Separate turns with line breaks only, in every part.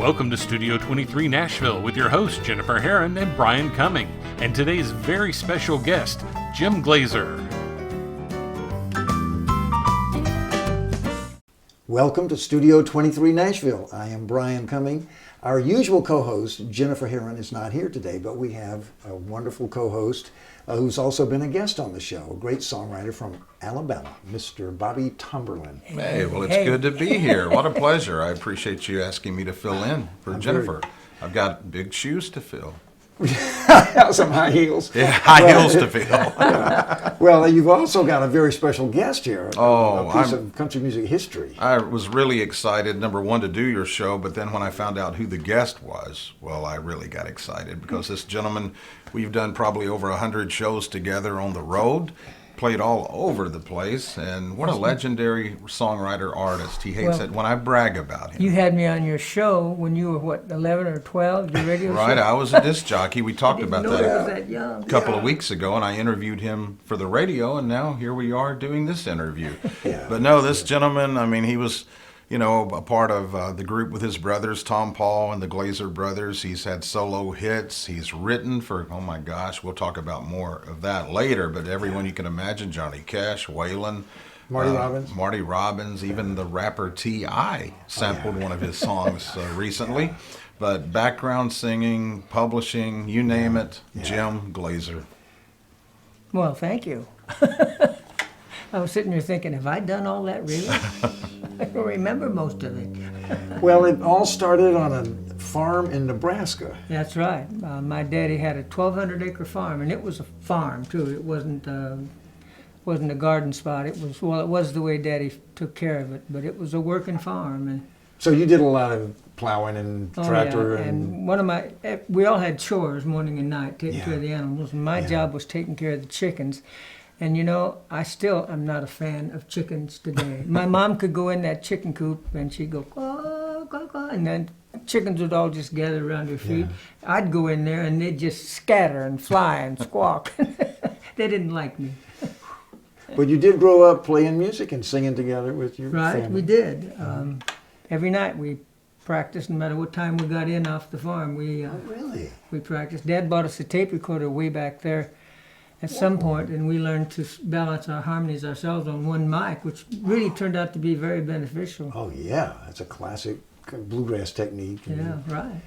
Welcome to Studio 23 Nashville with your hosts Jennifer Herron and Brian Cumming, and today's very special guest, Jim Glaser.
Welcome to Studio 23 Nashville. I am Brian Cumming. Our usual co-host, Jennifer Herron, is not here today, but we have a wonderful co-host who's also been a guest on the show, a great songwriter from Alabama, Mr. Bobby Tomberlin.
Hey, well, it's good to be here. What a pleasure. I appreciate you asking me to fill in for Jennifer. I've got big shoes to fill.
Some high heels.
Yeah, high heels to fill.
Well, you've also got a very special guest here,
Oh,
a piece of country music history.
I was really excited, number one, to do your show, but then when I found out who the guest was, well, I really got excited because this gentleman, we've done probably over 100 shows together on the road, played all over the place, and what a legendary songwriter artist. He hates it when I brag about him.
You had me on your show when you were, what, 11 or 12, your radio
Right,
show?
I was a disc jockey. We talked about
I was
that
that young.
a couple of weeks ago, and I interviewed him for the radio, and now here we are doing this interview.
Yeah.
But no, this gentleman, I mean, he was, you know, a part of the group with his brothers, Tom Paul and the Glaser brothers. He's had solo hits. He's written for, oh my gosh, we'll talk about more of that later, but everyone you can imagine, Johnny Cash, Waylon, Marty Robbins, even the rapper T.I. sampled one of his songs recently. But background singing, publishing, you name it, Jim Glaser.
Well, thank you. I was sitting there thinking, have I done all that really? I don't remember most of it.
Well, it all started on a farm in Nebraska.
That's right. My daddy had a 1,200-acre farm, and it was a farm, too. It wasn't a garden spot. It was the way Daddy took care of it, but it was a working farm. And
So you did a lot of plowing and tractor
and we all had chores morning and night, taking care of the animals. And my job was taking care of the chickens. And you know, I still am not a fan of chickens today. My mom could go in that chicken coop and she'd go, caw, caw, caw, and then chickens would all just gather around her feet. Yeah. I'd go in there and they'd just scatter and fly and squawk. They didn't like me.
But you did grow up playing music and singing together with your family.
Right, we did. Every night we practiced, no matter what time we got in off the farm. We practiced. Dad bought us a tape recorder way back there at some point, and we learned to balance our harmonies ourselves on one mic, which really turned out to be very beneficial.
Oh yeah, that's a classic bluegrass technique.
Yeah, right.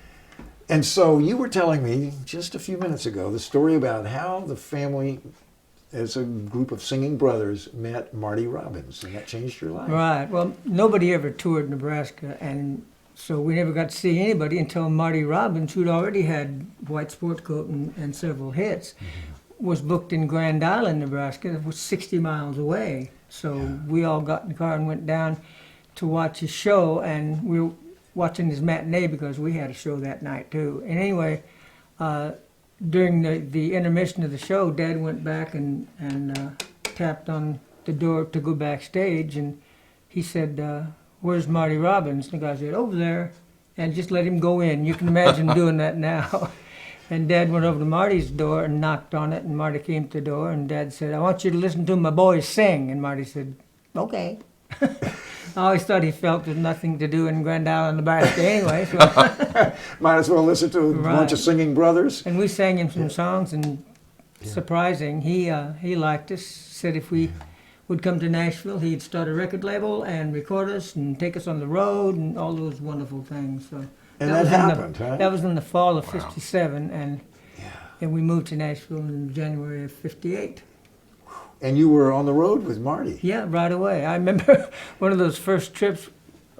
And so you were telling me just a few minutes ago the story about how the family, as a group of singing brothers, met Marty Robbins, and that changed your life.
Right. Well, nobody ever toured Nebraska, and so we never got to see anybody until Marty Robbins, who'd already had White Sport Coat and several hits, was booked in Grand Island, Nebraska. It was 60 miles away. So we all got in the car and went down to watch his show, and we were watching his matinee because we had a show that night too. And anyway, during the intermission of the show, Dad went back and tapped on the door to go backstage, and he said, where's Marty Robbins? And the guy said, over there, and just let him go in. You can imagine doing that now. And Dad went over to Marty's door and knocked on it, and Marty came to the door, and Dad said, I want you to listen to my boys sing. And Marty said, okay. I always thought he felt there's nothing to do in Grand Island, Nebraska anyway. So.
Might as well listen to a bunch of singing brothers.
And we sang him some songs, and surprising, he liked us, said if we would come to Nashville, he'd start a record label and record us and take us on the road and all those wonderful things. So.
And that happened, huh?
That was in the fall of '57, and we moved to Nashville in January of '58.
And you were on the road with Marty?
Yeah, right away. I remember one of those first trips,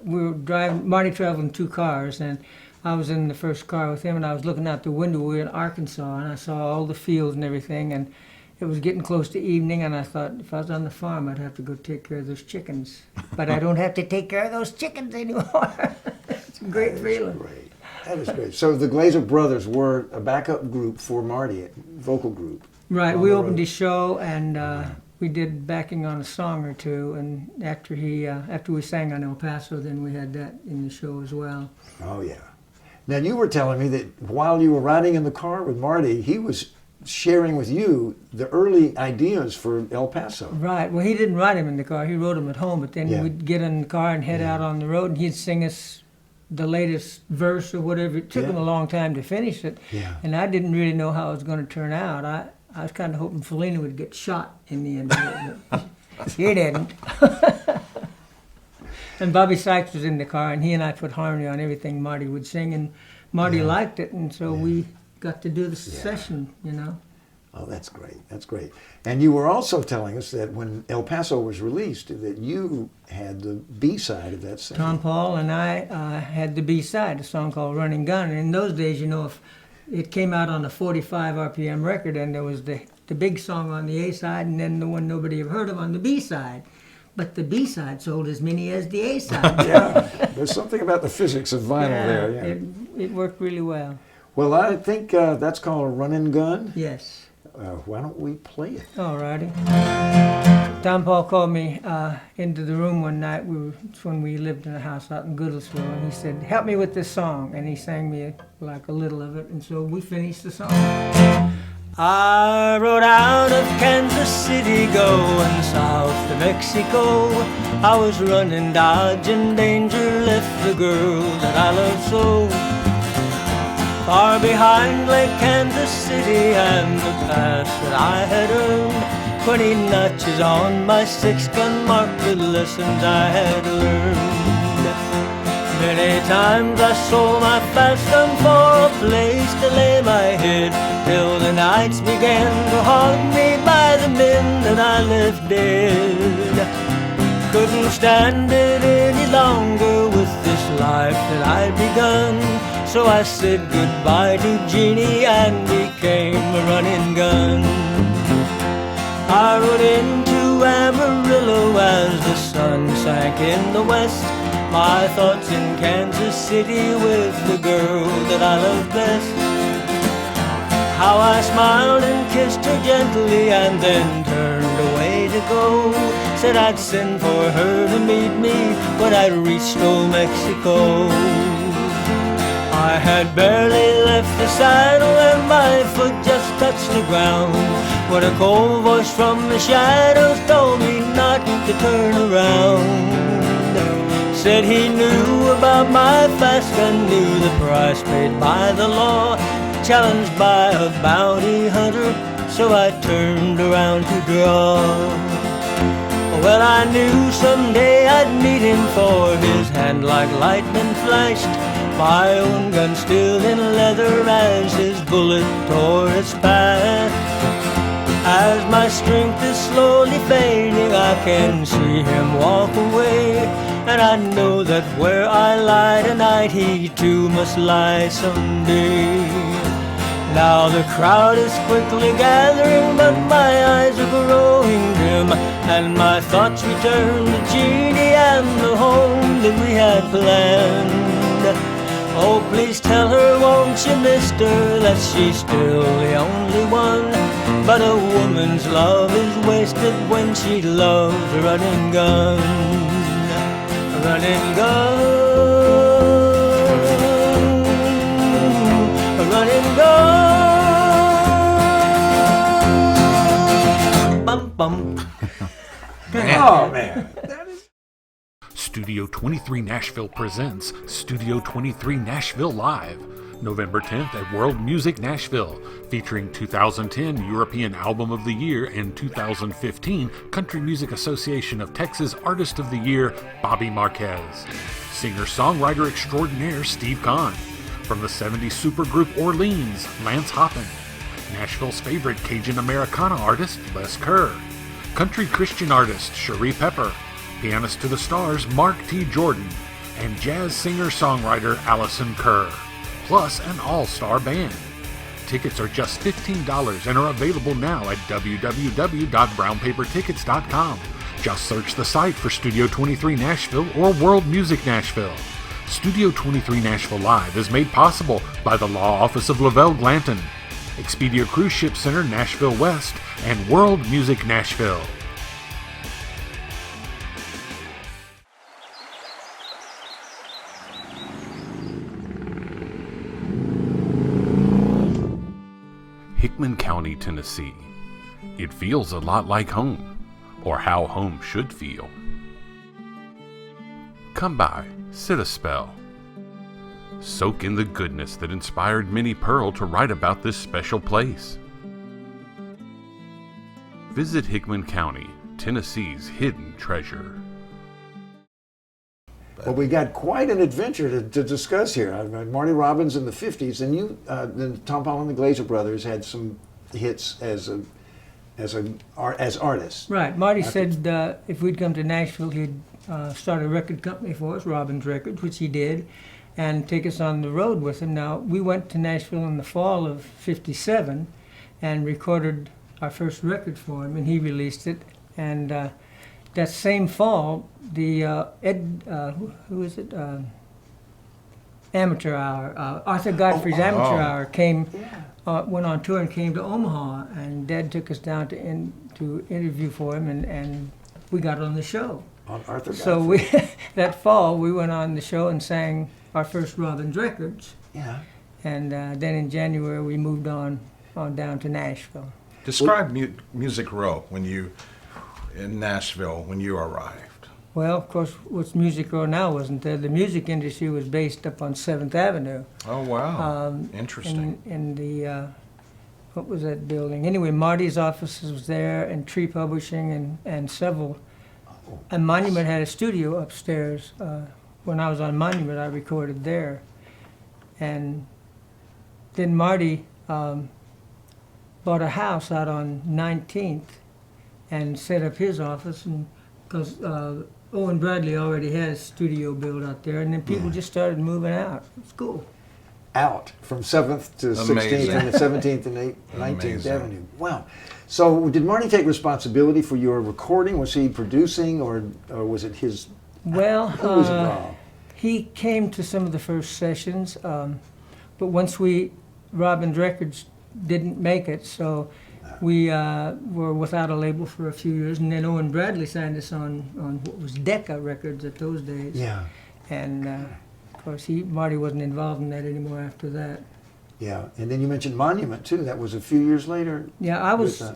we were driving, Marty traveled in two cars, and I was in the first car with him, and I was looking out the window. We were in Arkansas, and I saw all the fields and everything, and it was getting close to evening, and I thought, if I was on the farm, I'd have to go take care of those chickens. But I don't have to take care of those chickens anymore. It's a great feeling.
Great. That is great. So the Glaser brothers were a backup group for Marty, vocal group.
Right. We opened his show, and we did backing on a song or two. And after we sang on El Paso, then we had that in the show as well.
Oh yeah. Now you were telling me that while you were riding in the car with Marty, he was sharing with you the early ideas for El Paso.
Right. Well, he didn't write them in the car. He wrote them at home. But then we'd get in the car and head out on the road, and he'd sing us the latest verse or whatever. It took
Yeah.
him a long time to finish it,
Yeah.
and I didn't really know how it was going to turn out. I was kind of hoping Felina would get shot in the end of it, but he didn't. And Bobby Sykes was in the car, and he and I put harmony on everything Marty would sing, and Marty liked it, and so we got to do the session, you know.
Oh, that's great. That's great. And you were also telling us that when El Paso was released, that you had the B-side of that song.
Tom Paul and I had the B-side, a song called Running Gun. And in those days, you know, if it came out on a 45 RPM record, and there was the big song on the A-side, and then the one nobody ever heard of on the B-side. But the B-side sold as many as the A-side.
Yeah, there's something about the physics of vinyl there. Yeah.
It worked really well.
Well, I think that's called Running Gun.
Yes.
Why don't we play it?
All righty. Tom Paul called me into the room one night. It's when we lived in a house out in Goodlettsville, and he said, "Help me with this song." And he sang me like a little of it, and so we finished the song. I rode out of Kansas City going south to Mexico. I was running, dodging danger, left the girl that I loved so. Far behind lay Kansas City and the past that I had earned. 20 notches on my 6-gun marked the lessons I had learned. Many times I sold my fast gun for a place to lay my head, till the nights began to haunt me by the men that I left dead. Couldn't stand it any longer with this life that I'd begun, so I said goodbye to Jeannie and became a running gun. I rode into Amarillo as the sun sank in the west, my thoughts in Kansas City with the girl that I loved best. How I smiled and kissed her gently and then turned away to go. Said I'd send for her to meet me when I reached old Mexico. I had barely left the saddle and my foot just touched the ground, when a cold voice from the shadows told me not to turn around. Said he knew about my fast gun, knew the price paid by the law, challenged by a bounty hunter, so I turned around to draw. Well, I knew someday I'd meet him, for his hand like lightning flashed, my own gun still in leather as his bullet tore its path. As my strength is slowly fading, I can see him walk away, and I know that where I lie tonight, he too must lie someday. Now the crowd is quickly gathering, but my eyes are growing dim, and my thoughts return to Jeannie and the home that we had planned. Oh, please tell her, won't you, mister, that she's still the only one. But a woman's love is wasted when she loves a running gun. A running gun. A running gun. Bum, bum.
Oh, man.
Studio 23 Nashville presents Studio 23 Nashville Live, November 10th at World Music Nashville, featuring 2010 European Album of the Year and 2015 Country Music Association of Texas Artist of the Year, Bobby Marquez. Singer-songwriter extraordinaire Steve Kahn. From the 70s supergroup Orleans, Lance Hoppin. Nashville's favorite Cajun Americana artist, Les Kerr. Country Christian artist, Cherie Pepper. Pianist to the Stars, Mark T. Jordan, and jazz singer-songwriter Allison Kerr, plus an all-star band. Tickets are just $15 and are available now at www.brownpapertickets.com. Just search the site for Studio 23 Nashville or World Music Nashville. Studio 23 Nashville Live is made possible by the Law Office of Lavelle Glanton, Expedia Cruise Ship Center Nashville West, and World Music Nashville. Hickman County, Tennessee. It feels a lot like home, or how home should feel. Come by, sit a spell. Soak in the goodness that inspired Minnie Pearl to write about this special place. Visit Hickman County, Tennessee's hidden treasure.
Well, we got quite an adventure to discuss here. Marty Robbins in the 50s, and you, then Tom Paul and the Glaser Brothers had some hits as artists.
Right. Marty said if we'd come to Nashville, he'd start a record company for us, Robbins Records, which he did, and take us on the road with him. Now, we went to Nashville in the fall of '57 and recorded our first record for him, and he released it. And that same fall, the who is it? Amateur Hour, Arthur Godfrey's Amateur Hour came, went on tour and came to Omaha, and Dad took us down to interview for him, and we got on the show.
On Arthur Godfrey.
So that fall we went on the show and sang our first Robbins records.
Yeah.
And then in January we moved on down to Nashville.
Describe Music Row in Nashville when you arrived.
Well, of course, what's Music Row now wasn't there. The music industry was based up on 7th Avenue.
Oh, wow. Interesting.
In the, what was that building? Anyway, Marty's offices was there, and Tree Publishing, and several. And Monument had a studio upstairs. When I was on Monument, I recorded there. And then Marty bought a house out on 19th and set up his office, and because Owen Bradley already had a studio built out there, and then people just started moving out. It was cool.
Out from 7th to 16th
Amazing.
and the 17th and 19th
Amazing.
Avenue. Wow. So did Marty take responsibility for your recording? Was he producing, or was it his?
Well,
Who was involved?
he came to some of the first sessions, but once Robbins Records didn't make it, so we were without a label for a few years, and then Owen Bradley signed us on what was Decca Records at those days.
Yeah.
And of course, Marty wasn't involved in that anymore after that.
Yeah. And then you mentioned Monument too. That was a few years later.
Yeah,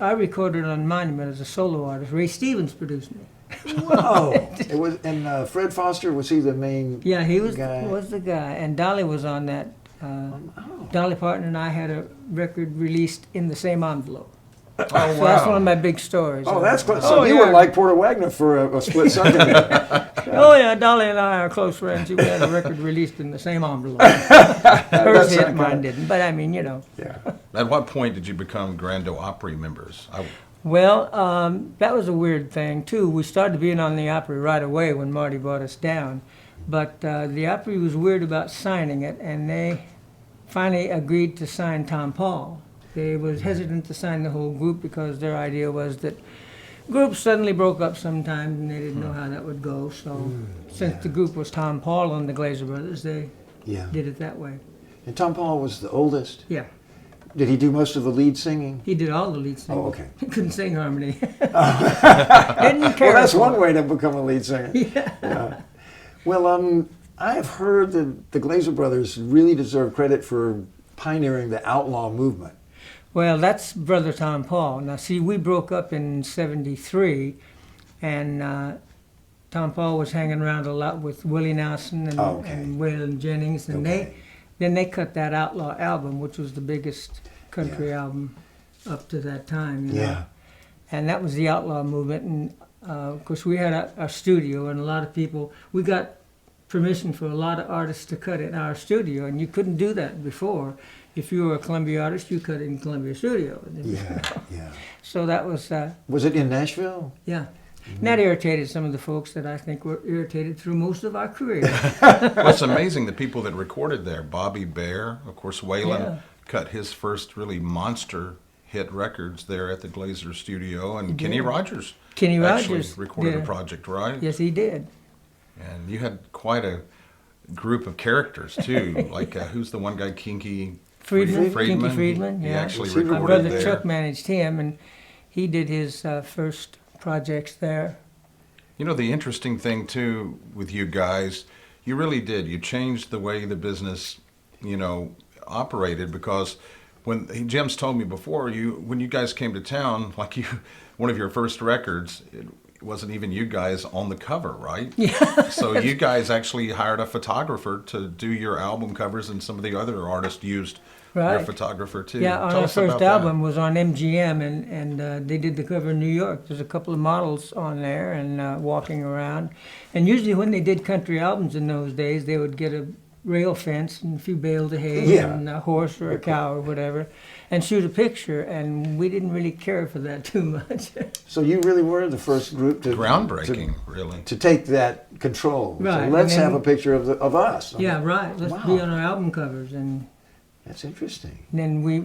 I recorded on Monument as a solo artist. Ray Stevens produced me.
Whoa! It was, and Fred Foster, was he the main?
Yeah, he was
guy?
the guy, and Dolly was on that. Dolly Parton and I had a record released in the same envelope.
Oh,
So
wow.
that's one of my big stories.
Oh, that's quite, so you were like Porter Wagner for a split second.
Oh yeah, Dolly and I are close friends. We had a record released in the same envelope. Hers hit, mine didn't. But I mean,
Yeah.
At what point did you become Grand Ole Opry members?
Well, that was a weird thing too. We started being on the Opry right away when Marty brought us down, but the Opry was weird about signing it, and they finally agreed to sign Tom Paul. They was hesitant to sign the whole group because their idea was that groups suddenly broke up sometimes and they didn't know how that would go. So since the group was Tom Paul and the Glaser Brothers, they did it that way.
And Tom Paul was the oldest.
Yeah,
Did he do most of the lead singing?
he did all the lead singing.
Oh, okay.
He couldn't sing harmony. Didn't care.
Well, that's
for
one
it.
way to become a lead singer. Yeah. Well, I've heard that the Glaser Brothers really deserve credit for pioneering the outlaw movement.
Well, that's Brother Tom Paul. Now, see, we broke up in '73, and Tom Paul was hanging around a lot with Willie Nelson and Waylon Jennings, and they cut that Outlaw album, which was the biggest country album up to that time. You know? And that was the Outlaw movement, and of course we had a studio, and a lot of people, we got permission for a lot of artists to cut in our studio, and you couldn't do that before. If you were a Columbia artist, you cut in Columbia Studio.
Yeah.
So that was...
Was it in Nashville?
Yeah. And that irritated some of the folks that I think were irritated through most of our career.
Well, it's amazing the people that recorded there. Bobby Bear, of course, Waylon cut his first really monster hit records there at the Glaser studio, and Kenny Rogers actually recorded a project, right?
Yes, he did.
And you had quite a group of characters too. Like who's the one guy, Kinky
Kinky
Friedman?
Friedman,
He
yeah.
actually
My
recorded
brother
there.
Chuck managed him, and he did his first projects there.
You know, the interesting thing too with you guys, you really did. You changed the way the business, operated, because when Jim's told me before, when you guys came to town, like one of your first records, wasn't even you guys on the cover, right? Yeah. So you guys actually hired a photographer to do your album covers, and some of the other artists used your photographer too.
Yeah, on
Tell
our
us
first
about
album was on MGM, and they did the cover in New York. There's a couple of models on there and walking around. And usually when they did country albums in those days, they would get a rail fence and a few bales of hay and a horse or a cow or whatever, and shoot a picture. And we didn't really care for that too much.
So you really were the first group to
Groundbreaking, really.
to take that control.
Right,
So let's
and then-
have a picture of us.
Yeah, right. Let's be on our album covers. And
That's interesting.
then we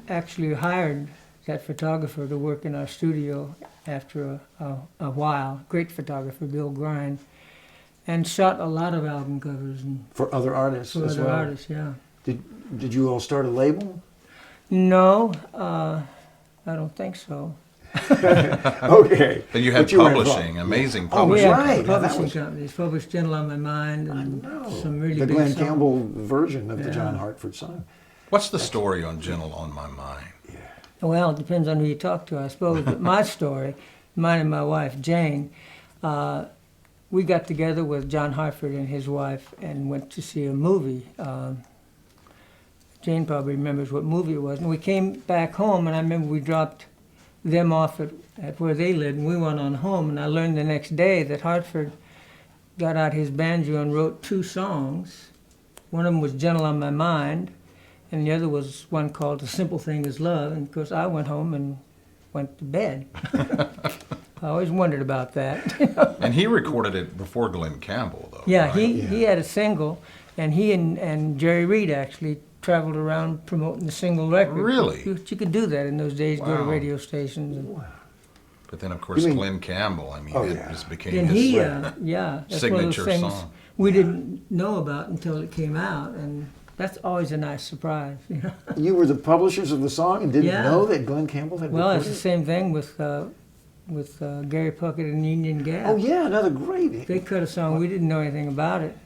actually hired that photographer to work in our studio after a while. Great photographer, Bill Grind, and shot a lot of album covers and
For other artists
for
as
other
well.
artists. Yeah.
Did you all start a label?
No, I don't think so.
Okay.
But you had
you were
publishing,
involved.
amazing
Oh,
We
publishing.
had
right. Now, that
publishing
was-
companies, published Gentle on My Mind, and some really
the
big
Glenn
songs.
Campbell version of the
Yeah.
John Hartford song.
What's the story on Gentle on My Mind?
Well, it depends on who you talk to, I suppose. But my story, mine and my wife, Jane, we got together with John Hartford and his wife and went to see a movie. Jane probably remembers what movie it was. And we came back home, and I remember we dropped them off at where they lived, and we went on home. And I learned the next day that Hartford got out his banjo and wrote 2 songs. One of them was Gentle on My Mind, and the other was one called The Simple Thing Is Love. And of course, I went home and went to bed. I always wondered about that.
And he recorded it before Glenn Campbell, though.
Yeah,
right?
he had a single, and he and Jerry Reed actually traveled around promoting the single record.
Really?
You could do that in those days, go to
Wow.
radio stations. And
But then, of course,
You mean-
Glenn Campbell, I mean,
Oh,
it
yeah.
just became
then
his...
he, that's one of those
signature
things
song.
we didn't know about until it came out, and that's always a nice surprise. You know?
You were the publishers of the song and didn't
Yeah.
know that Glenn Campbell had
Well, it's
recorded
the
it?
same thing with Gary Puckett and Union Gap.
Oh, yeah, another great.
They cut a song, we didn't know anything about it.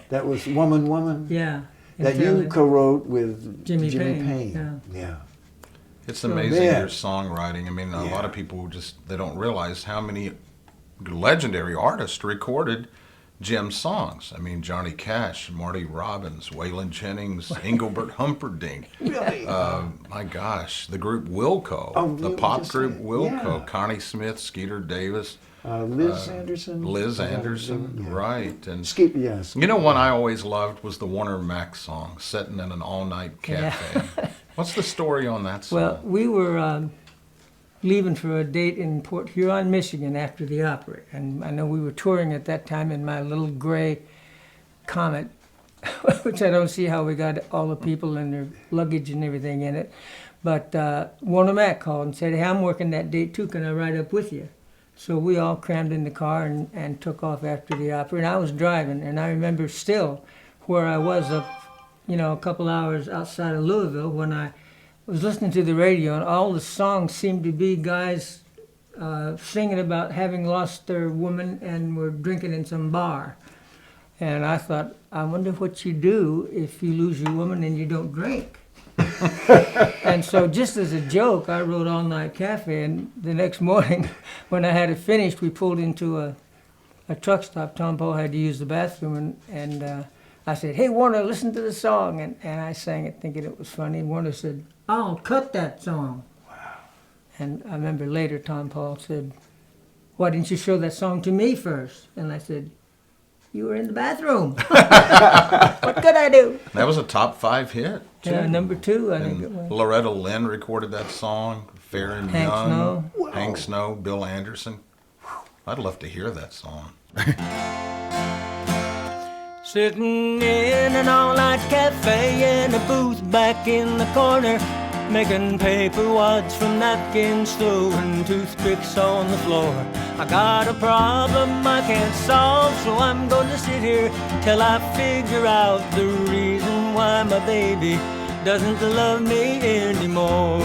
That was Woman, Woman.
Yeah.
That
until
you
it-
co-wrote with
Jimmy
Jimmy
Payne,
Payne. Yeah.
It's
So
amazing,
bad.
your songwriting. I mean, a
Yeah.
lot of people they don't realize how many legendary artists recorded Jim's songs. I mean, Johnny Cash, Marty Robbins, Waylon Jennings, Engelbert Humperdinck.
Really?
My gosh, the group Wilco,
Oh,
the
you
pop
just
group
said,
Wilco,
yeah.
Connie Smith, Skeeter Davis,
Liz Anderson.
Liz Anderson,
Yeah.
right. And
Skip, yes.
you know, one I always loved was the Warner Mac song, Sitting in an All-Night Cafe. What's the story on that song?
Well, we were leaving for a date in Port Huron, Michigan after the opera. And I know we were touring at that time in my little gray Comet, which I don't see how we got all the people and their luggage and everything in it. But Warner Mac called and said, hey, I'm working that date too, can I ride up with you? So we all crammed in the car and took off after the opera. And I was driving, and I remember still where I was up, a couple hours outside of Louisville when I was listening to the radio, and all the songs seemed to be guys singing about having lost their woman and were drinking in some bar. And I thought, I wonder what you do if you lose your woman and you don't drink. And so just as a joke, I wrote All Night Cafe, and the next morning when I had it finished, we pulled into a truck stop. Tom Paul had to use the bathroom, and I said, hey, Warner, listen to the song. And I sang it thinking it was funny. And Warner said, I'll cut that song. Wow. And I remember later Tom Paul said, why didn't you show that song to me first? And I said, you were in the bathroom. What could I do?
That was a top 5 hit. Too.
Yeah, number 2, I think it
And
was.
Loretta Lynn recorded that song. Fair and
Hank
Young,
Snow.
Hank Snow, Bill Anderson. I'd love to hear that song.
Sitting in an all-night cafe in a booth back in the corner, making paper wads from napkins, throwing toothpicks on the floor. I got a problem I can't solve, so I'm gonna sit here till I figure out the reason why my baby doesn't love me anymore.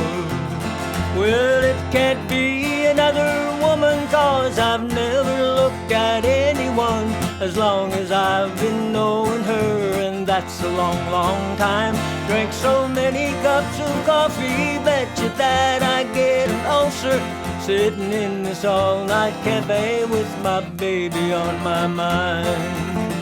Well, it can't be another woman, 'cause I've never looked at anyone as long as I've been knowing her, and that's a long, long time. Drank so many cups of coffee, bet you that I get an ulcer sitting in this all-night cafe with my baby on my mind.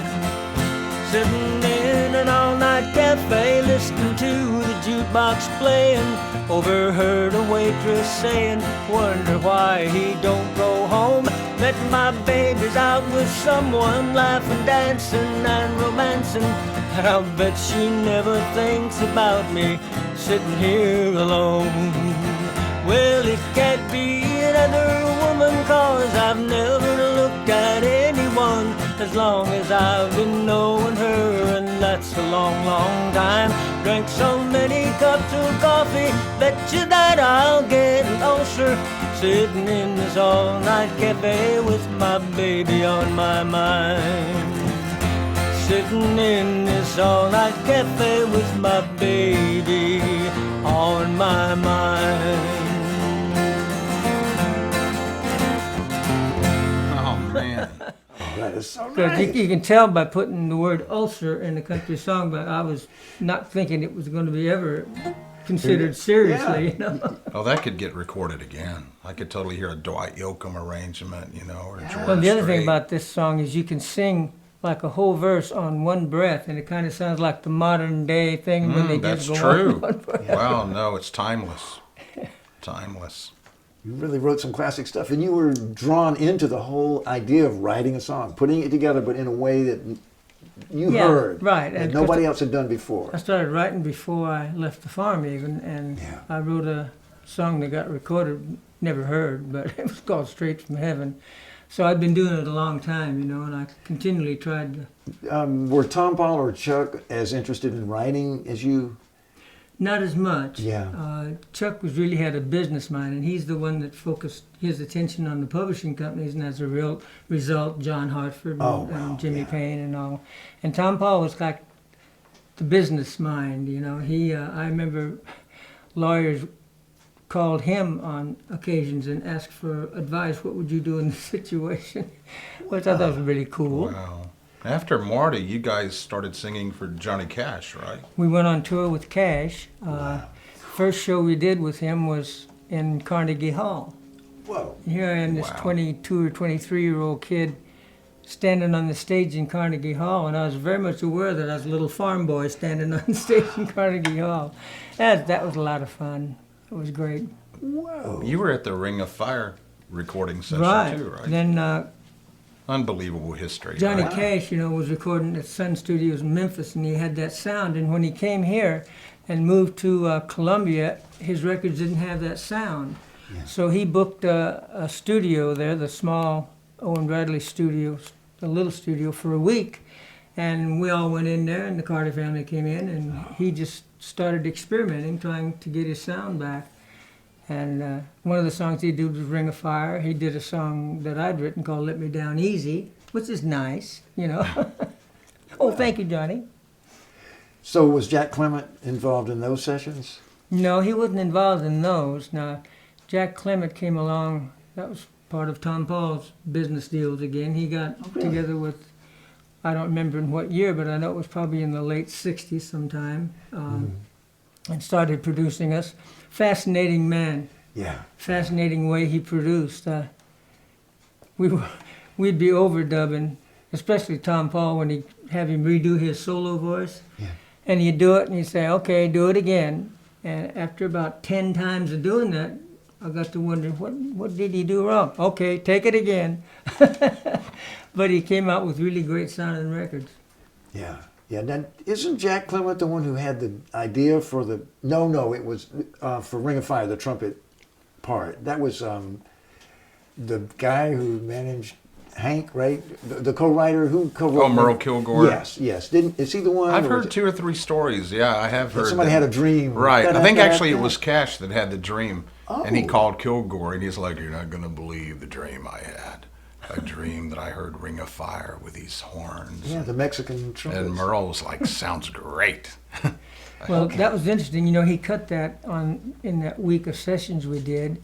Sitting in an all-night cafe, listening to the jukebox playing. Overheard a waitress saying, wonder why he don't go home. Bet my baby's out with someone, laughing, dancing, and romancing. I'll bet she never thinks about me, sitting here alone. Well, it can't be another woman, 'cause I've never looked at anyone as long as I've been knowing her, and that's a long, long time. Drank so many cups of coffee, bet you that I'll get an ulcer, sitting in this all-night cafe with my baby on my mind. Sitting in this all-night cafe with my baby on my mind.
That is so
Because
nice.
you can tell by putting the word ulcer in the country song, but I was not thinking it was going to be ever considered seriously,
Yeah.
you know.
Oh, that could get recorded again. I could totally hear a Dwight Yoakam arrangement, you know, or George
Well, the other thing
Strait.
about this song is you can sing like a whole verse on one breath, and it kind of sounds like the modern day thing when they
That's
just go
true.
on one breath.
Wow, no, it's timeless. Timeless.
You really wrote some classic stuff, and you were drawn into the whole idea of writing a song, putting it together, but in a way that you
Yeah,
heard,
right.
that
And
nobody else had done before.
I started writing before I left the farm even, and
Yeah.
I wrote a song that got recorded, never heard, but it was called Straight from Heaven. So I'd been doing it a long time, you know, and I continually tried to,
Were Tom, Paul, or Chuck as interested in writing as you?
not as much.
Yeah.
Chuck was really had a business mind, and he's the one that focused his attention on the publishing companies, and as a real result, John Hartford and,
Oh, wow,
and Jimmy
yeah.
Payne and all. And Tom Paul was like the business mind, you know. He, I remember lawyers called him on occasions and asked for advice. What would you do in this situation? Which I thought was really cool.
Wow. After Marty, you guys started singing for Johnny Cash, right?
We went on tour with Cash. First show we did with him was in Carnegie Hall.
Whoa.
And here I am, this
Wow.
22 or 23-year-old kid standing on the stage in Carnegie Hall, and I was very much aware that I was a little farm boy standing on the stage in Carnegie Hall. That was a lot of fun. It was great.
Whoa.
You were at the Ring of Fire recording session
Right.
too, right?
Then
Unbelievable history.
Johnny
right?
Cash, you know, was recording at Sun Studios in Memphis, and he had that sound. And when he came here and moved to Columbia, his records didn't have that sound.
Yeah.
So he booked a studio there, the small Owen Bradley studio, the little studio, for a week. And we all went in there, and the Carter family came in, and he just started experimenting, trying to get his sound back. And one of the songs he did was Ring of Fire. He did a song that I'd written called Let Me Down Easy, which is nice, you know. Oh, thank you, Johnny.
So was Jack Clement involved in those sessions?
No, he wasn't involved in those. Now, Jack Clement came along. That was part of Tom Paul's business deals again. He got
really?
together with, I don't remember in what year, but I know it was probably in the late 60s sometime, and started producing us. Fascinating man.
Yeah.
Fascinating way he produced. We'd be overdubbing, especially Tom Paul, when he'd have him redo his solo voice.
Yeah.
And he'd do it, and he'd say, okay, do it again. And after about 10 times of doing that, I got to wonder, what did he do wrong? Okay, take it again. But he came out with really great sounding records.
Yeah. Yeah. Now, isn't Jack Clement the one who had the idea for the? No, it was for Ring of Fire, the trumpet part. That was the guy who managed Hank, right? The co-writer who co-wrote.
Oh, Merle Kilgore?
Yes. Is he the one?
I've
or was
heard
it-
2 or 3 stories. Yeah, I have heard.
Somebody
that.
had a dream.
Right. I think actually it
Da-da-da-da-da.
was Cash that had the dream. And he
Oh.
called Kilgore, and he's like, you're not going to believe the dream I had. A dream that I heard Ring of Fire with these horns.
Yeah, the Mexican trumpet.
And Merle was like, sounds great.
Well, that was interesting. You know, he cut that in that week of sessions we did,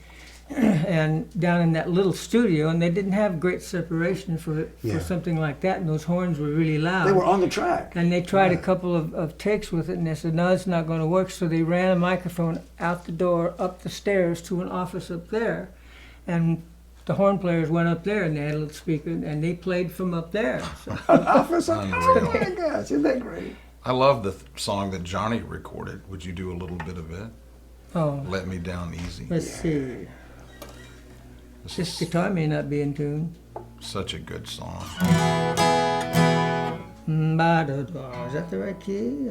and down in that little studio, and they didn't have great separation for
Yeah.
something like that, and those horns were really loud.
They were on the track.
And they tried a
Yeah.
couple of takes with it, and they said, no, it's not going to work. So they ran a microphone out the door, up the stairs to an office up there. and the horn players went up there, and they had a little speaker, and they played from up there. So.
Oh my gosh, isn't that great?
I love the song that Johnny recorded. Would you do a little bit of it?
Oh,
Let Me Down Easy.
let's see.
This
This
is
guitar may not be in tune.
such a good song.
Is that the right key?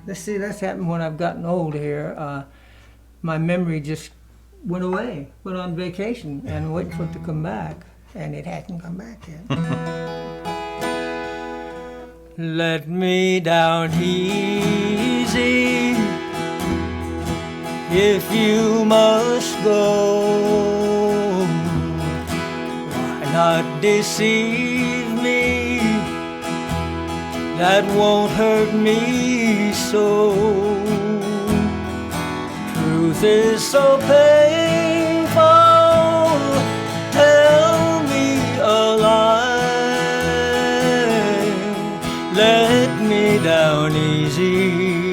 Let's see, that's happened when I've gotten old here. My memory just went away, went on vacation, and waiting for it to come back. And it hasn't come back yet. Let me down easy if you must go. Why not deceive me? That won't hurt me so. Truth is so painful. Tell me a lie. Let me down easy,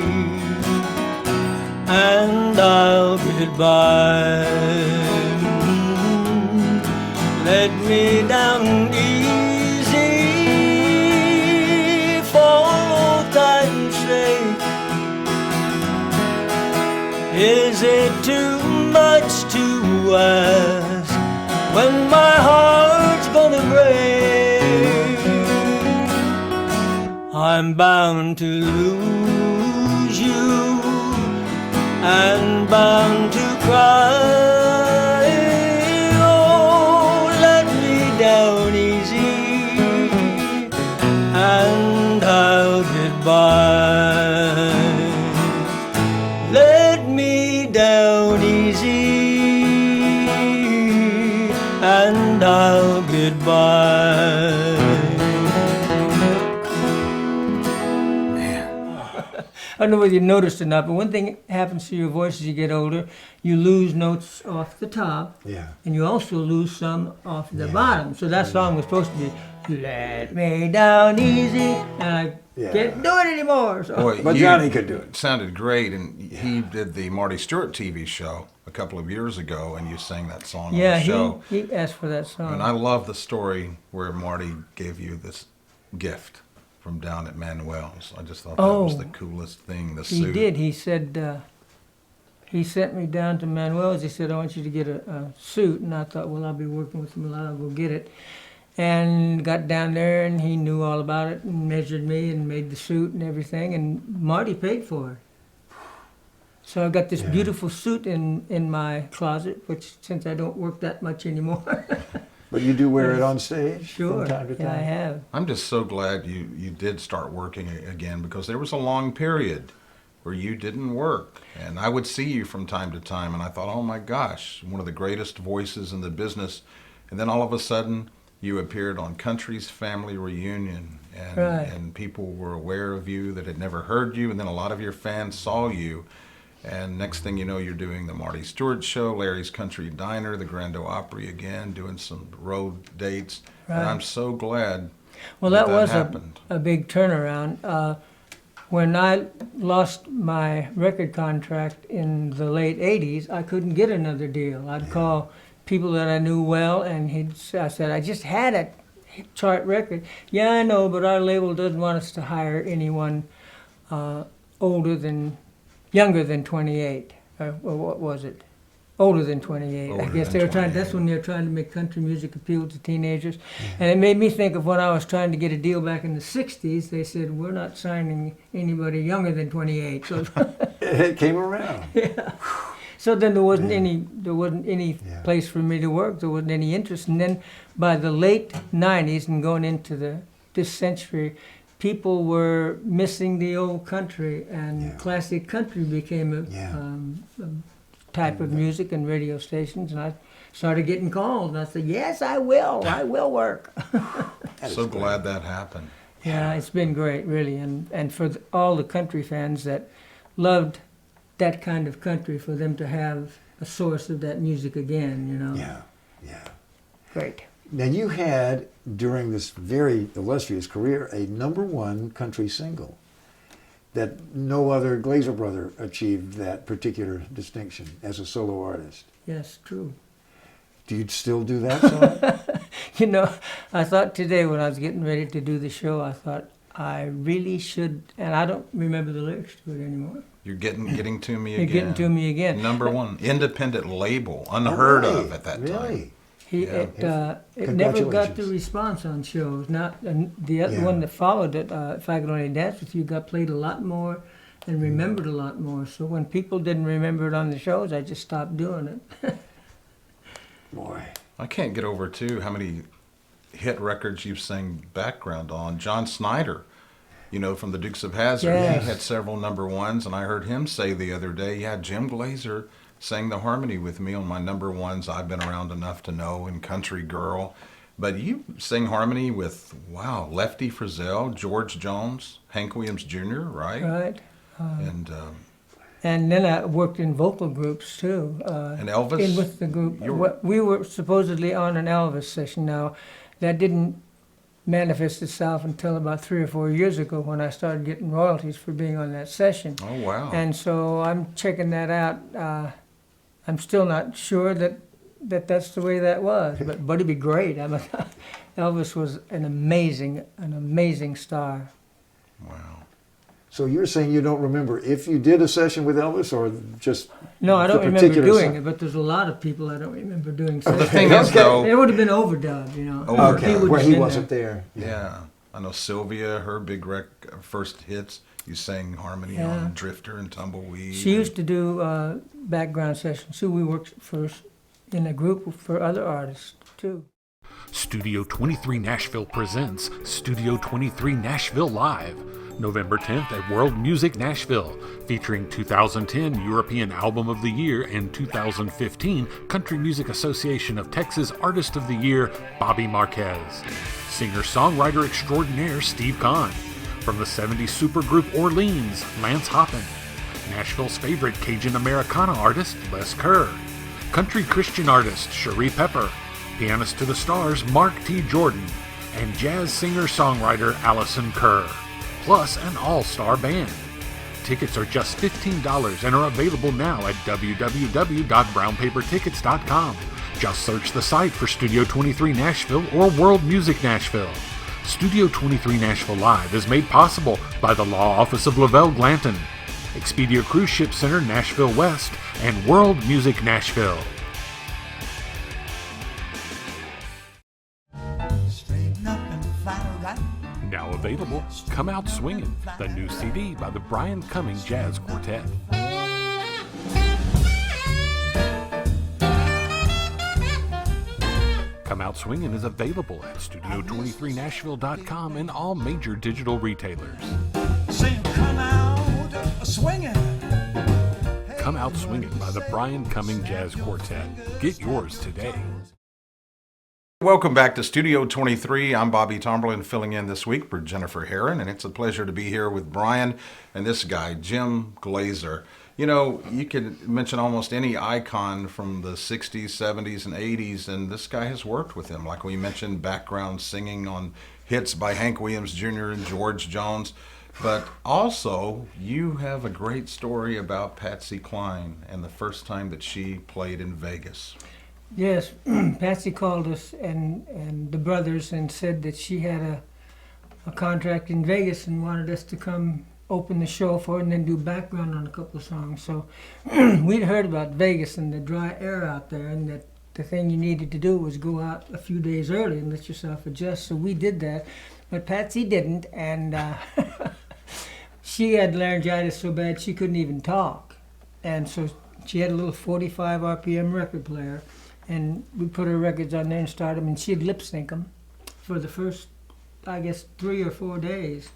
and I'll get by. Let me down easy for old time's sake. Is it too much to ask when my heart's gonna break? I'm bound to lose you and bound to cry. Oh, let me down easy and I'll get by. Let me down easy and I'll get by. I don't know whether you noticed or not, but one thing happens to your voice as you get older, you lose notes off the top,
Yeah.
and you also lose some off the bottom. So that song was supposed to be, let me down easy, and I can't do it anymore. So.
Boy,
But Johnny could do it.
Sounded great, and he did the Marty Stewart TV show a couple of years ago, and you sang that song on the show.
he asked for that song.
And I love the story where Marty gave you this gift from down at Manuel's. I just thought that was the coolest thing, the
He
suit.
did. He said, he sent me down to Manuel's. He said, I want you to get a suit. And I thought, well, I'll be working with him a lot. I'll go get it. And got down there, and he knew all about it and measured me and made the suit and everything. And Marty paid for it. So I've got this beautiful suit in my closet, which since I don't work that much anymore.
But you do wear it on stage
Sure.
from time to time?
Yeah, I have.
I'm just so glad you did start working again, because there was a long period where you didn't work. And I would see you from time to time, and I thought, oh my gosh, one of the greatest voices in the business. And then all of a sudden, you appeared on Country's Family Reunion, and,
Right.
and people were aware of you that had never heard you, and then a lot of your fans saw you. And next thing you know, you're doing the Marty Stewart Show, Larry's Country Diner, the Grand Ole Opry again, doing some road dates.
Right.
And I'm so glad
Well, that was
happened.
a big turnaround. When I lost my record contract in the late 80s, I couldn't get another deal. I'd call people that I knew well, and I said, I just had a chart record. Yeah, I know, but our label doesn't want us to hire anyone younger than 28. Well, what was it? Older than 28.
Older
I guess
than
they were trying.
28.
That's when they were trying to make country music appeal to teenagers, and it made me think of when I was trying to get a deal back in the '60s. They said we're not signing anybody younger than 28. So,
It came around.
so then there wasn't any
Yeah.
place for me to work. There wasn't any interest. And then by the late '90s and going into this century, people were missing the old country, and
Yeah.
classic country became a type of music and radio stations, and I started getting called, and I said, yes, I will work.
So glad that happened.
Yeah, it's been great, really, and for all the country fans that loved that kind of country, for them to have a source of that music again, you know.
Yeah, yeah.
Great.
Now you had, during this very illustrious career, a #1 country single that no other Glaser brother achieved that particular distinction as a solo artist.
Yes, true.
Do you still do that song?
You know, I thought today when I was getting ready to do the show, I thought I really should, and I don't remember the lyrics to it anymore.
You're getting to me
You're
again.
getting to me again.
Number one, independent label, unheard of at that time.
Really?
It never got the
Congratulations.
response on shows. Not and the other
Yeah.
one that followed it, If I Could Only Dance With You, got played a lot more and remembered a lot more. So when people didn't remember it on the shows, I just stopped doing it.
Boy.
I can't get over too how many hit records you've sang background on. John Snyder, you know, from the Dukes of Hazzard,
Yes.
he had several number ones, and I heard him say the other day, yeah, Jim Glaser sang the harmony with me on my number ones. I've been around enough to know, and Country Girl. But you sing harmony with, wow, Lefty Frizzell, George Jones, Hank Williams Jr., right?
Right.
And
And then I worked in vocal groups too.
and Elvis.
In with the group.
You're-
We were supposedly on an Elvis session. Now, that didn't manifest itself until about 3 or 4 years ago when I started getting royalties for being on that session.
Oh, wow.
And so I'm checking that out. I'm still not sure that that's the way that was, but it'd be great. I mean, Elvis was an amazing star.
Wow.
So you're saying you don't remember if you did a session with Elvis or just
No, I
the
don't remember
particular
doing
song?
it, but there's a lot of people I don't remember doing.
The
sessions.
thing is, though,
It would have been overdubbed, you know.
Overdub.
Okay,
would've
where he
been
wasn't there.
yeah, I know Sylvia, her big first hits, you sang harmony
Yeah.
on Drifter and Tumbleweed.
She used to do background sessions too. We worked in a group for other artists too.
Studio 23 Nashville presents Studio 23 Nashville Live, November 10th at World Music Nashville, featuring 2010 European Album of the Year and 2015 Country Music Association of Texas Artist of the Year, Bobby Marquez. Singer-songwriter extraordinaire Steve Kahn. From the 70s supergroup Orleans, Lance Hoppin. Nashville's favorite Cajun Americana artist, Les Kerr. Country Christian artist, Cherie Pepper. Pianist to the Stars, Mark T. Jordan. And jazz singer-songwriter Allison Kerr. Plus an all-star band. Tickets are just $15 and are available now at www.brownpapertickets.com. Just search the site for Studio 23 Nashville or World Music Nashville. Studio 23 Nashville Live is made possible by the Law Office of Lavelle Glanton, Expedia Cruise Ship Center Nashville West, and World Music Nashville.
Straighten up and find a right.
Now available, Come Out Swingin', the new CD by the Brian Cumming Jazz Quartet. Come Out Swingin' is available at Studio23Nashville.com and all major digital retailers.
Sing, come out swinging.
Come Out Swingin' by the Brian Cumming Jazz Quartet. Get yours today.
Welcome back to Studio 23. I'm Bobby Tomberlin filling in this week for Jennifer Herron, and it's a pleasure to be here with Brian and this guy, Jim Glaser. You know, you could mention almost any icon from the 60s, 70s, and 80s, and this guy has worked with him. Like we mentioned, background singing on hits by Hank Williams Jr. and George Jones. But also, you have a great story about Patsy Cline and the first time that she played in Vegas.
Yes, Patsy called us and the brothers and said that she had a contract in Vegas and wanted us to come open the show for her and then do background on a couple of songs. So we'd heard about Vegas and the dry air out there, and that the thing you needed to do was go out a few days early and let yourself adjust. So we did that, but Patsy didn't, and she had laryngitis so bad she couldn't even talk. And so she had a little 45 RPM record player, and we put her records on there and started them, and she'd lip sync them for the first, I guess, 3 or 4 days.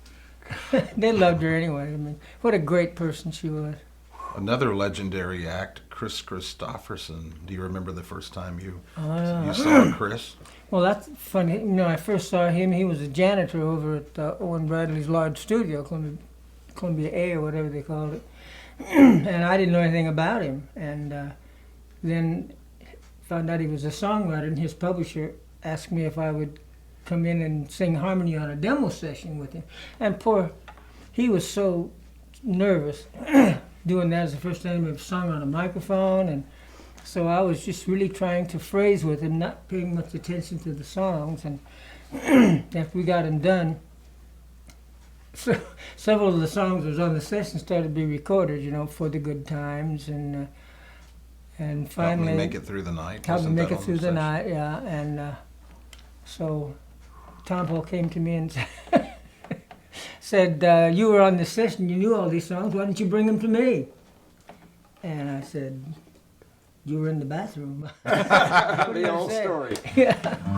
They loved her anyway. I mean, what a great person she was.
Another legendary act, Chris Christopherson. Do you remember the first time you saw Chris?
Well, that's funny. You know, I first saw him. He was a janitor over at Owen Bradley's large studio, Columbia A or whatever they called it. And I didn't know anything about him. And then found out he was a songwriter, and his publisher asked me if I would come in and sing harmony on a demo session with him. And he was so nervous doing that. As the first time he ever sung on a microphone, and So I was just really trying to phrase with him, not paying much attention to the songs. And after we got them done, so several of the songs that was on the session started to be recorded, For the Good Times, and finally
Help Me Make It Through the Night.
Help Me
Wasn't
Make
that
It
on
Through the
session?
Night, yeah. And so Tom Paul came to me and said, you were on the session, you knew all these songs, why didn't you bring them to me? And I said, you were in the bathroom.
The old story.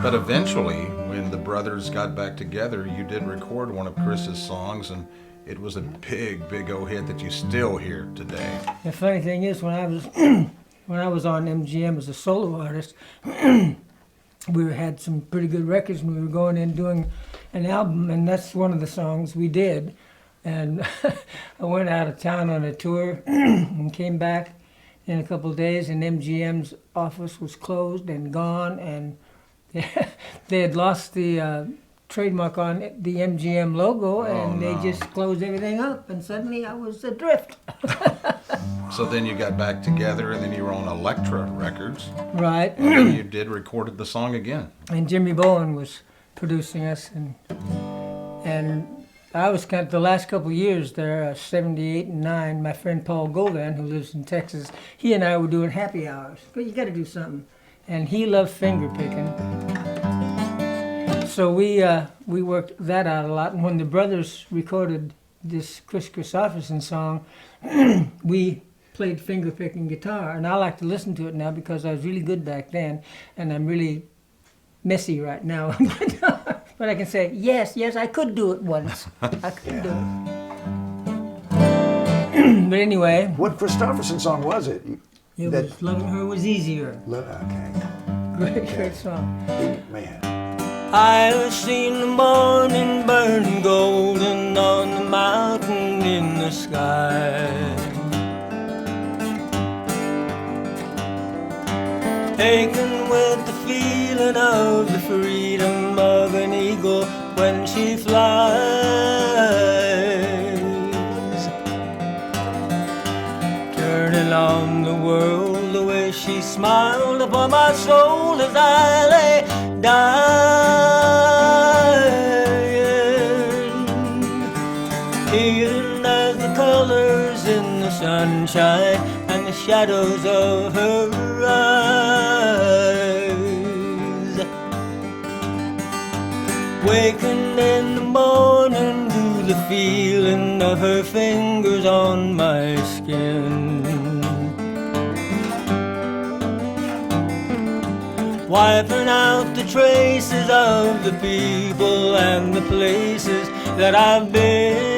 But eventually, when the brothers got back together, you did record one of Chris's songs, and it was a big, big old hit that you still hear today.
The funny thing is, when I was when I was on MGM as a solo artist, we had some pretty good records, and we were going in doing an album, and that's one of the songs we did. And I went out of town on a tour and came back in a couple of days, and MGM's office was closed and gone, and they had lost the trademark on the MGM logo, and they just closed everything up, and suddenly I was adrift.
So then you got back together, and then you were on Elektra Records,
Right.
and then you recorded the song again.
And Jimmy Bowen was producing us, and I was kind of, the last couple of years there, 78 and 9, my friend Paul Govan, who lives in Texas, he and I were doing happy hours. But you got to do something. And he loved finger picking. So we worked that out a lot. And when the brothers recorded this Chris Christopherson song, we played finger picking guitar. And I like to listen to it now because I was really good back then, and I'm really messy right now. But I can say, yes, I could do it once. I could do it. But anyway,
What Christopherson song was it?
it
That-
was Loving Her Was Easier.
Okay.
Great song.
Man.
I've seen the morning burn golden on the mountain in the sky. Aching with the feeling of the freedom of an eagle when she flies. Turning on the world the way she smiled upon my soul as I lay dying. Hidden as the colors in the sunshine and the shadows of her eyes. Waking in the morning to the feeling of her fingers on my skin. Wiping out the traces of the people and the places that I've been.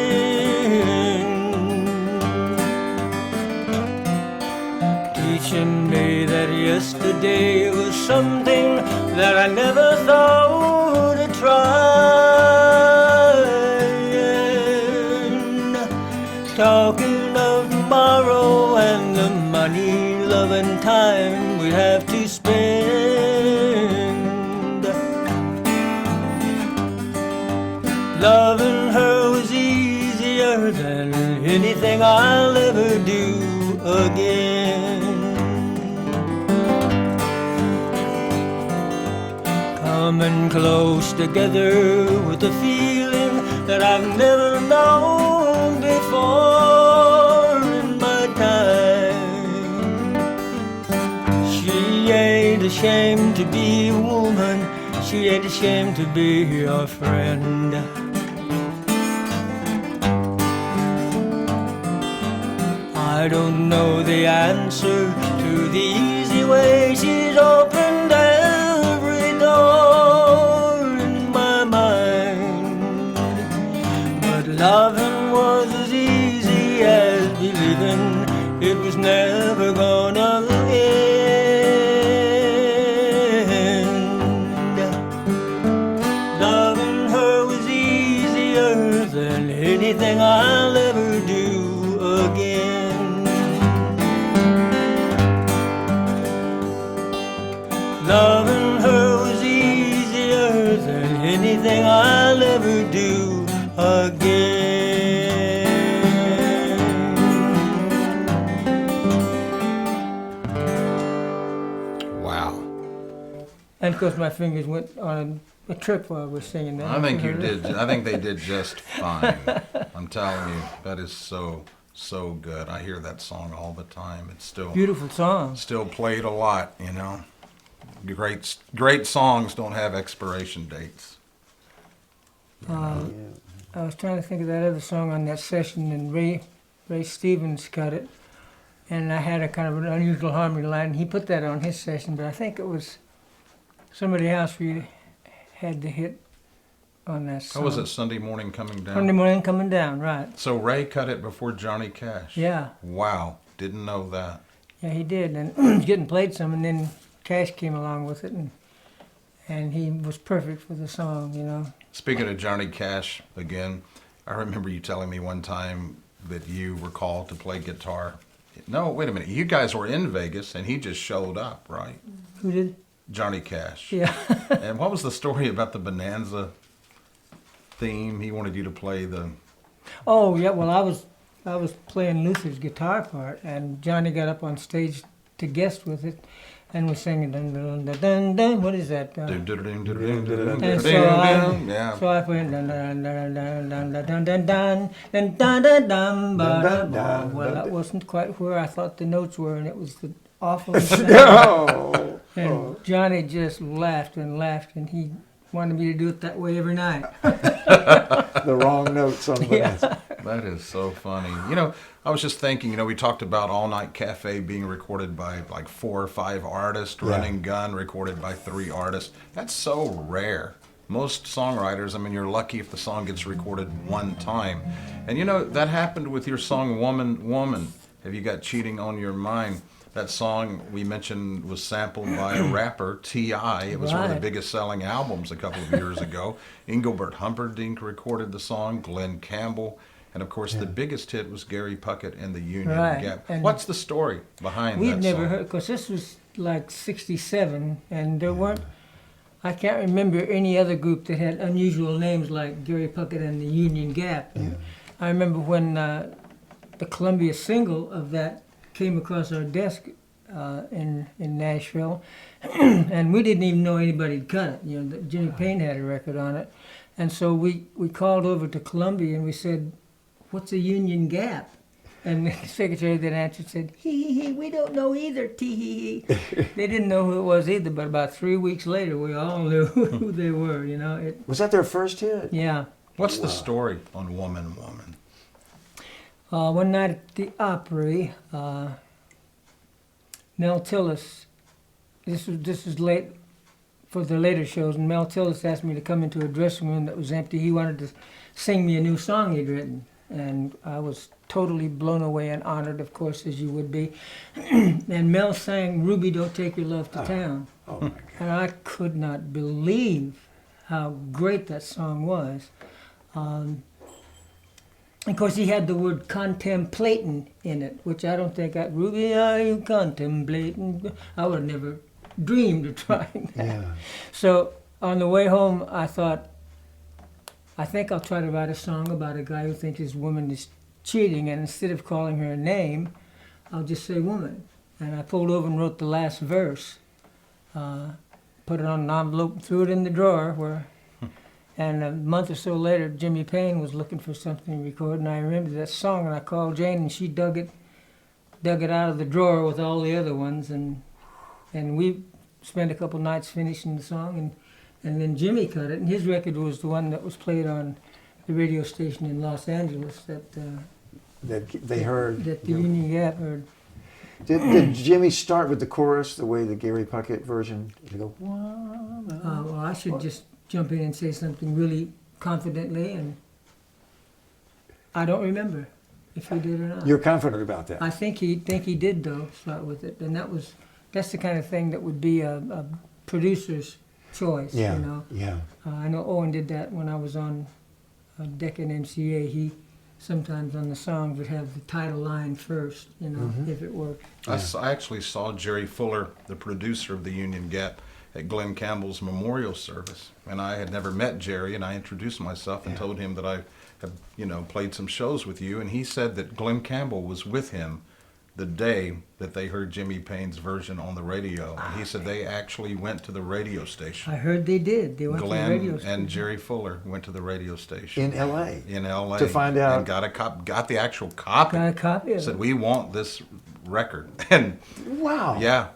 Teaching me that yesterday was something that I never thought of trying. Talking of tomorrow and the money, love and time we have to spend. Loving her was easier than anything I'll ever do again. Coming close together with a feeling that I've never known before in my time. She ain't ashamed to be a woman, she ain't ashamed to be your friend. I don't know the answer to the easy way she's opened every door in my mind. But loving was as easy as believing it was never gonna end. Loving her was easier than anything I'll ever do again. Loving her was easier than anything I'll ever do again.
And of course, my fingers went on a trip while I was singing that.
I think you did. I think they did just fine. I'm telling you, that is so good. I hear that song all the time. It's still
Beautiful song.
still played a lot. You know, great songs don't have expiration dates.
I was trying to think of that other song on that session, and Ray Stevens cut it, and I had a kind of an unusual harmony line. He put that on his session, but I think it was somebody else we had the hit on that song.
How was it? Sunday Morning Coming Down.
Sunday Morning Coming Down, right?
So Ray cut it before Johnny Cash.
Yeah,
Wow, didn't know that.
yeah, he did, and it was getting played some, and then Cash came along with it, and he was perfect for the song, you know.
Speaking of Johnny Cash again, I remember you telling me one time that you were called to play guitar. No, wait a minute. You guys were in Vegas, and he just showed up, right?
Who did?
Johnny Cash.
Yeah.
And what was the story about the Bonanza theme? He wanted you to play the...
Oh yeah, well I was playing Luther's guitar part, and Johnny got up on stage to guest with it, and was singing dun dun dun dun dun. What is that? And so I went dun dun dun dun dun dun dun dun dun dun dun dun ba da. Well, that wasn't quite where I thought the notes were, and it was the awful sound. And Johnny just laughed and laughed, and he wanted me to do it that way every night.
The wrong notes on the Bonanza.
That is so funny. You know, I was just thinking, you know, we talked about All Night Cafe being recorded by like 4 or 5 artists,
Yeah.
Running Gun recorded by 3 artists. That's so rare. Most songwriters, I mean, you're lucky if the song gets recorded one time. And you know, that happened with your song Woman, Woman. Have you got Cheating on Your Mind? That song we mentioned was sampled by a rapper, T.I. It was one of the
Right.
biggest selling albums a couple of years ago. Engelbert Humperdinck recorded the song, Glenn Campbell. And of course, the biggest hit was Gary Puckett and the Union
Right.
Gap.
And
What's the story behind
We'd
that
never
song?
heard, because this was like '67, and there weren't. I can't remember any other group that had unusual names like Gary Puckett and the Union Gap. And I remember when the Columbia single of that came across our desk in Nashville, and we didn't even know anybody had cut it. You know, Jimmy Payne had a record on it, and so we called over to Columbia and we said, "What's a Union Gap?" And the secretary that answered said, "Hee, we don't know either, tee. They didn't know who it was either, but about 3 weeks later, we all knew who they were, you know.
Was that their first hit?
Yeah.
What's the story on Woman, Woman?
One night at the Opry, Mel Tillis, this is late for the later shows, and Mel Tillis asked me to come into a dressing room that was empty. He wanted to sing me a new song he'd written, and I was totally blown away and honored, of course, as you would be. And Mel sang "Ruby, Don't Take Your Love to Town,"
Oh my God.
and I could not believe how great that song was. Of course, he had the word contemplating in it, which I don't think Ruby, are you contemplating? I would have never dreamed of trying that.
Yeah.
So on the way home, I thought, I think I'll try to write a song about a guy who thinks his woman is cheating, and instead of calling her a name, I'll just say woman. And I pulled over and wrote the last verse, put it on an envelope, and threw it in the drawer. And a month or so later, Jimmy Payne was looking for something to record, and I remembered that song, and I called Jane, and she dug it out of the drawer with all the other ones, and we spent a couple nights finishing the song, and then Jimmy cut it, and his record was the one that was played on the radio station in Los Angeles that
They heard.
that the Union Gap heard.
Did Jimmy start with the chorus the way the Gary Puckett version? Did he go, "Woman"?
Well, I should just jump in and say something really confidently, and I don't remember if he did or not.
You're confident about that?
I think he did though start with it, and that's the kind of thing that would be a producer's choice.
Yeah,
You know,
yeah.
I know Owen did that when I was on Deccan MCA. He sometimes on the songs would have the title line first, you know, if it worked.
I actually saw Jerry Fuller, the producer of the Union Gap, at Glenn Campbell's memorial service. And I had never met Jerry, and I introduced myself and told him that I had, played some shows with you. And he said that Glenn Campbell was with him the day that they heard Jimmy Payne's version on the radio. He said they actually went to the radio station.
I heard they did. They went to the radio
Glenn
station.
and Jerry Fuller went to the radio station
In L.A.
In L.A.
to find out.
and got the actual copy.
Got a copy of
Said
it.
we want this record, and
Wow.
yeah,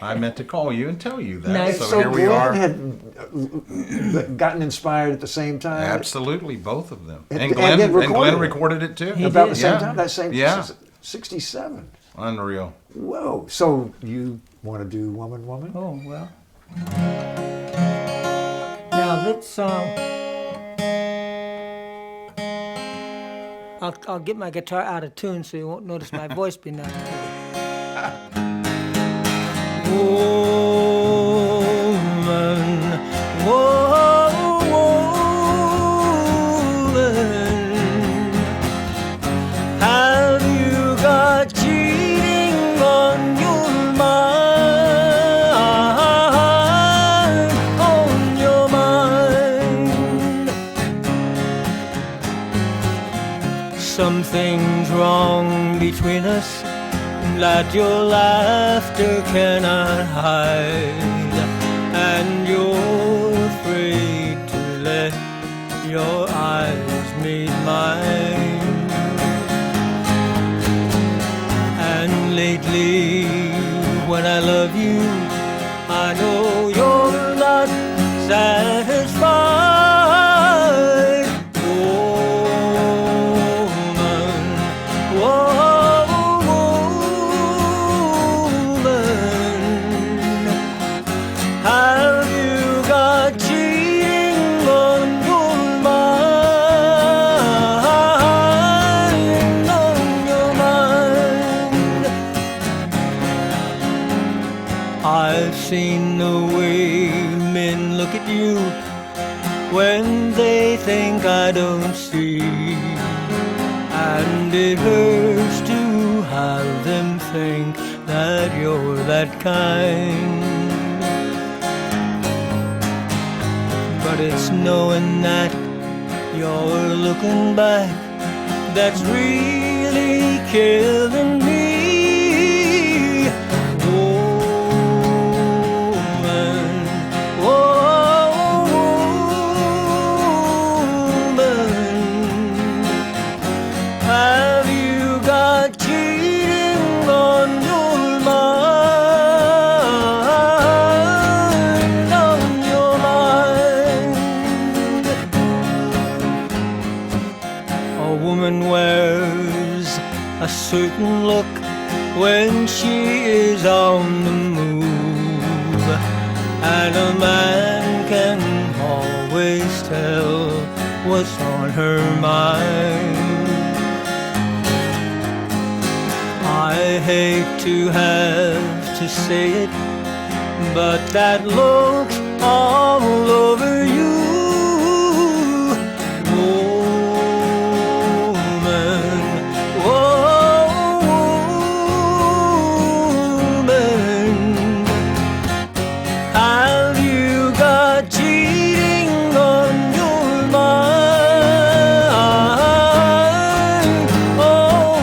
I meant to call you and tell you that.
Nice.
So, here we
Glenn
are.
had gotten inspired at the same time.
Absolutely, both of them.
And-
And
and
Glenn,
then
and Glenn
recorded it.
recorded it too.
He
About
did.
the same
Yeah.
time. That same.
Yeah.
67.
Unreal.
Whoa. So you want to do Woman, Woman?
Oh, well. Now, that song. I'll get my guitar out of tune so you won't notice my voice being out of tune. Woman, woman, have you got cheating on your mind? On your mind. Something's wrong between us that your laughter cannot hide, and you're afraid to let your eyes meet mine. And lately, when I love you, I know you're not satisfied. Have you got cheating on your mind? On your mind. I've seen the way men look at you when they think I don't see, and it hurts to have them think that you're that kind. But it's knowing that you're looking back that's really killing me. Woman, woman, have you got cheating on your mind? On your mind. A woman wears a certain look when she is on the move, and a man can always tell what's on her mind. I hate to have to say it, but that looks all over you. Woman, woman, have you got cheating on your mind? Oh,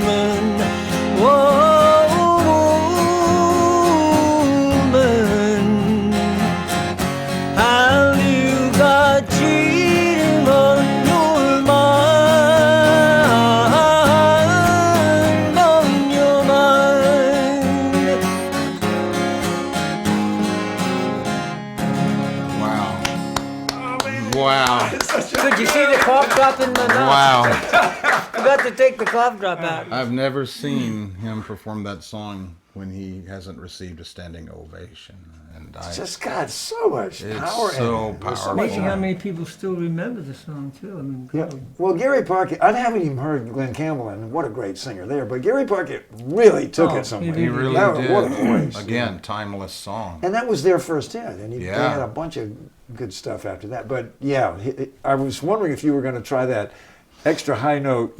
woman, woman, have you got cheating on your mind? On your mind.
Wow. Wow.
Could you see the cough drop in my mouth?
Wow.
Forgot to take the cough drop out.
I've never seen him perform that song when he hasn't received a standing ovation. And I
Just got so much
It's
power. in
so
it. There's
powerful.
much
Amazing how many people still remember the song too. I mean,
Yeah.
God.
Well, Gary Parker, I haven't even heard Glenn Campbell, and what a great singer there. But Gary Parker really took
Oh,
it somewhere.
he
he really
That-
did.
What a voice.
Again, timeless song.
And that was their first hit, and they
Yeah.
had a bunch of good stuff after that. But yeah, I was wondering if you were going to try that extra high note.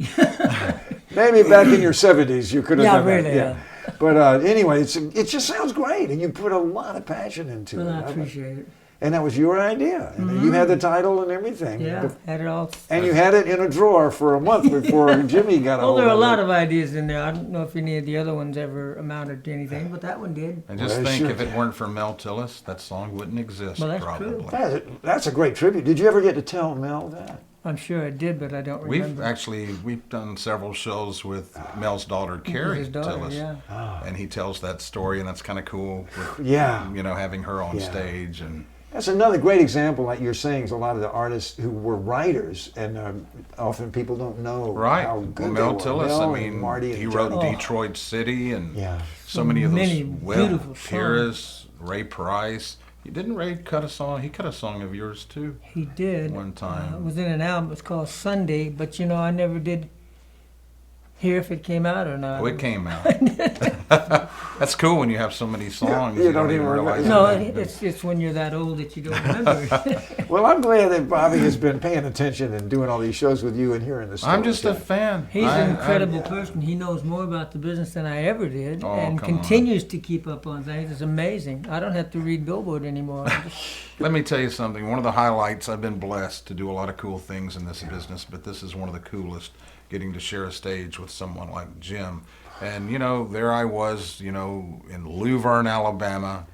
Maybe back in your 70s you could have
Yeah,
done
really,
that.
yeah.
But anyway, it just sounds great, and you put a lot of passion into
Well,
it.
I appreciate it.
And that was your idea. And you had the title and everything.
Yeah, had it all.
And you had it in a drawer for a month before Jimmy got a
Well,
hold
there are a
of
lot
it.
of ideas in there. I don't know if any of the other ones ever amounted to anything, but that one did.
And just
Well,
think,
sure.
if it weren't for Mel Tillis, that song wouldn't exist,
Well, that's
probably.
true.
That's a great tribute. Did you ever get to tell Mel that?
I'm sure I did, but I don't remember.
We've done several shows with Mel's daughter, Carrie
His daughter,
Tillis.
yeah.
And he tells that story, and that's kind of cool. With,
Yeah.
having her on
Yeah.
stage. And
That's another great example, like you're saying, is a lot of the artists who were writers, and often people don't know
right.
how
Well,
good
Mel
they were.
Tillis,
Mel
I
and
mean,
Marty
he
and
wrote
Johnny.
Detroit City and
Yeah.
so many of those.
Many
Will
beautiful songs.
Pierce, Ray Price. Didn't Ray cut a song? He cut a song of yours too.
He did.
One time.
It was in an album. It was called Sunday, but I never did hear if it came out or not.
Oh, it came out. That's cool when you have so many songs.
you
You
don't
don't even
even
realize.
remember.
No, it's when you're that old that you don't remember.
Well, I'm glad that Bobby has been paying attention and doing all these shows with you and hearing the stories.
I'm just a fan.
He's an incredible person. He knows more about the business than I ever did,
Oh,
and
come on.
continues to keep up on things. It's amazing. I don't have to read Billboard anymore.
Let me tell you something. One of the highlights, I've been blessed to do a lot of cool things in this business, but this is one of the coolest, getting to share a stage with someone like Jim. And, there I was, in Luverne, Alabama,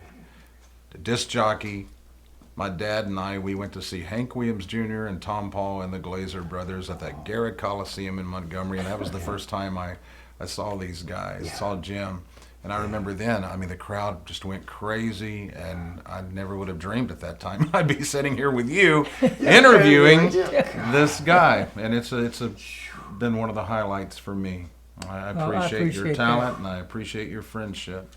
the disc jockey. My dad and I, we went to see Hank Williams Jr. and Tom Paul and the Glazer Brothers at that Garrett Coliseum in Montgomery, and that was the first time I saw these guys, saw Jim. And I remember then, the crowd just went crazy, and I never would have dreamed at that time I'd be sitting here with you interviewing this guy. And it's been one of the highlights for me. I appreciate your
appreciate
talent,
that.
and I appreciate your friendship.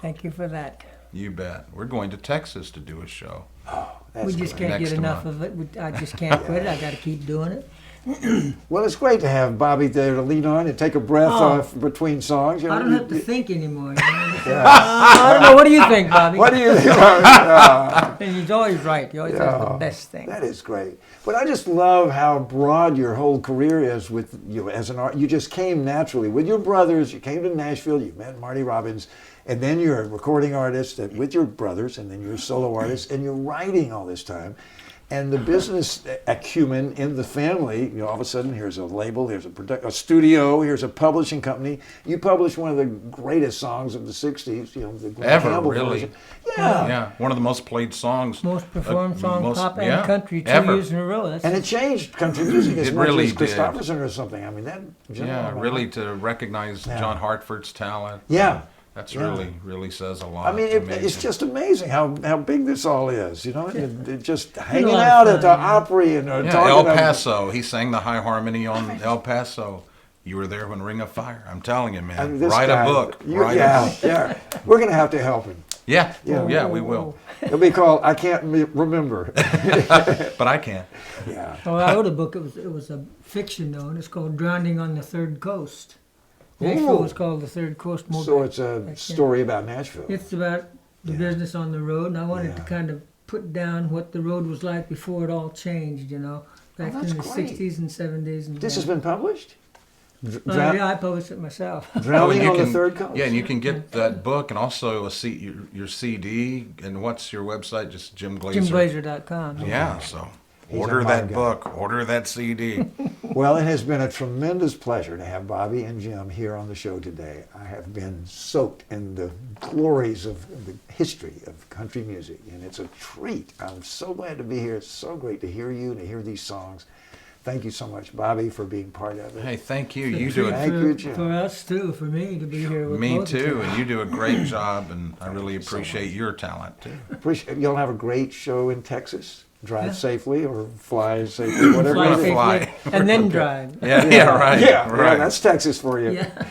Thank you for that.
You bet. We're going to Texas to do a show.
That's
We just
great.
can't
Next
get enough
month.
of it. I just can't quit it. I got to keep doing it.
Well, it's great to have Bobby there to lean on and take a breath
Oh.
off between songs.
I don't have to think anymore.
Yeah.
I don't know. What do you think, Bobby?
What do you think?
And he's always right. He always has the best thing.
That is great. But I just love how broad your whole career is with you as an art. You just came naturally with your brothers. You came to Nashville. You met Marty Robbins, and then you're a recording artist with your brothers, and then you're a solo artist, and you're writing all this time. And the business acumen in the family, all of a sudden, here's a label, here's a studio, here's a publishing company. You published one of the greatest songs of the 60s, the Glen
Ever,
Campbell
really.
version. Yeah.
Yeah, one of the most played songs.
Most performed song,
most-
pop
yeah,
and country, 2
ever.
years in a row. That's
And it changed country music as
It
much
really
as
did.
Christopherson or something. That.
Yeah, really to recognize John Hartford's talent.
Yeah.
That's
Yeah.
really says a lot.
I mean,
It's
it's
amazing.
just amazing how big this all is, and it just hanging
lot of
out at
fun,
the
yeah.
Opry and
Yeah,
talking
El
about-
Paso. He sang the high harmony on El Paso. You were there when Ring of Fire. I'm telling you, man.
I mean, this
Write
guy-
a book. Write a
yeah,
book.
yeah. We're going to have to help him.
Yeah,
Yeah.
yeah, we will.
It'll be called I Can't Remember.
But I can't.
Yeah.
Well, I wrote a book. It was a fiction, though, and it's called Drowning on the Third Coast. Nashville was called the Third Coast Motor.
So it's a story about Nashville.
It's about the business on the road, and I wanted to
Yeah.
kind of put down what the road was like before it all changed, back
that's
in the
great.
60s and 70s. And
This has been published? Drown-
yeah, I published it myself.
Drowning
you
on the
can-
Third Coast.
Yeah, and you can get that book and also your CD. And what's your website? Just Jim Glazer.
JimGlazer.com.
Yeah, so
He's
order
a
that
hard guy.
book. Order that CD.
Well, it has been a tremendous pleasure to have Bobby and Jim here on the show today. I have been soaked in the glories of the history of country music, and it's a treat. I'm so glad to be here. It's so great to hear you and to hear these songs. Thank you so much, Bobby, for being part of it.
Hey, thank you. You do
Thank
it.
you, Jim.
For us, too, for me to be here with
Me
both of
too,
you.
and you do a great job, and I really appreciate your talent too.
Appreciate, you'll have a great show in Texas. Drive safely or fly safely, whatever
Fly
it is.
Fly.
safely and then drive.
Yeah, right.
Yeah,
right.
that's Texas for you.
Yeah.